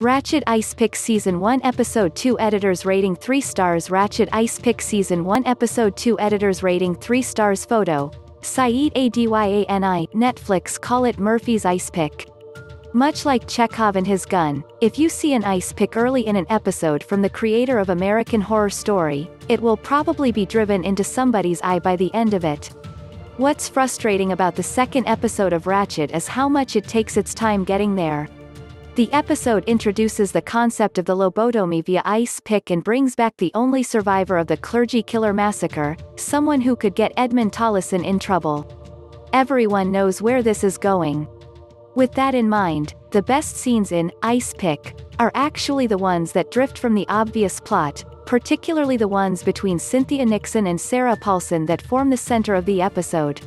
RatchedIce PickSeason 1 Episode 2 Editors rating 3 stars. RatchedIce PickSeason 1 Episode 2 Editors rating 3 stars. Photo SAEED ADYANI Netflix. Call it Murphy's ice pick. Much like Chekhov and his gun, if you see an ice pick early in an episode from the creator of American Horror Story, it will probably be driven into somebody's eye by the end of it. What's frustrating about the second episode of Ratched is how much it takes its time getting there. The episode introduces the concept of the lobotomy via ice pick and brings back the only survivor of the Clergy Killer Massacre, someone who could get Edmund Tolleson in trouble. Everyone knows where this is going. With that in mind, the best scenes in Ice Pick are actually the ones that drift from the obvious plot, particularly the ones between Cynthia Nixon and Sarah Paulson that form the center of the episode.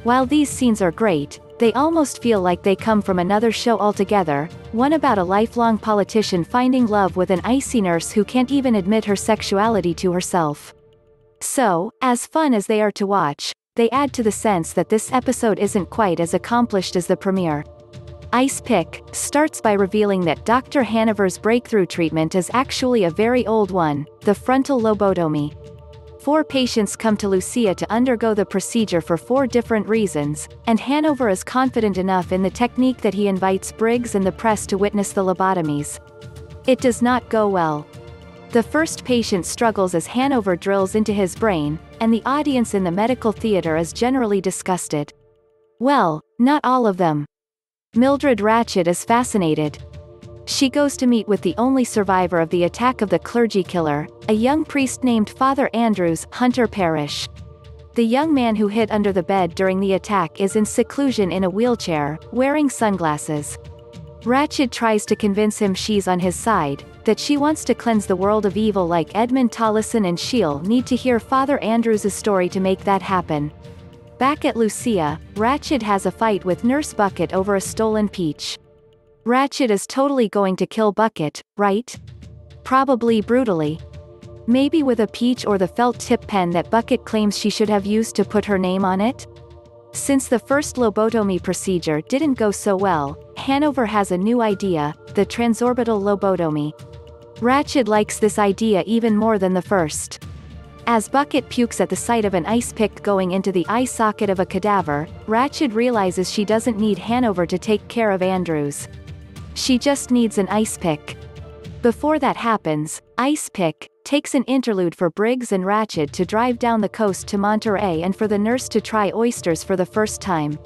While these scenes are great, they almost feel like they come from another show altogether, one about a lifelong politician finding love with an icy nurse who can't even admit her sexuality to herself. So, as fun as they are to watch, they add to the sense that this episode isn't quite as accomplished as the premiere. Ice Pick starts by revealing that Dr. Hanover's breakthrough treatment is actually a very old one, the frontal lobotomy. 4 patients come to Lucia to undergo the procedure for 4 different reasons, and Hanover is confident enough in the technique that he invites Briggs and the press to witness the lobotomies. It does not go well. The first patient struggles as Hanover drills into his brain, and the audience in the medical theater is generally disgusted. Well, not all of them. Mildred Ratched is fascinated. She goes to meet with the only survivor of the attack of the clergy killer, a young priest named Father Andrews Hunter Parrish. The young man who hid under the bed during the attack is in seclusion in a wheelchair, wearing sunglasses. Ratched tries to convince him she's on his side, that she wants to cleanse the world of evil like Edmund Tolleson, and she'll need to hear Father Andrews' story to make that happen. Back at Lucia, Ratched has a fight with Nurse Bucket over a stolen peach. Ratched is totally going to kill Bucket, right? Probably brutally. Maybe with a peach or the felt tip pen that Bucket claims she should have used to put her name on it? Since the first lobotomy procedure didn't go so well, Hanover has a new idea, the transorbital lobotomy. Ratched likes this idea even more than the first. As Bucket pukes at the sight of an ice pick going into the eye socket of a cadaver, Ratched realizes she doesn't need Hanover to take care of Andrews. She just needs an ice pick. Before that happens, Ice Pick takes an interlude for Briggs and Ratched to drive down the coast to Monterey and for the nurse to try oysters for the first time.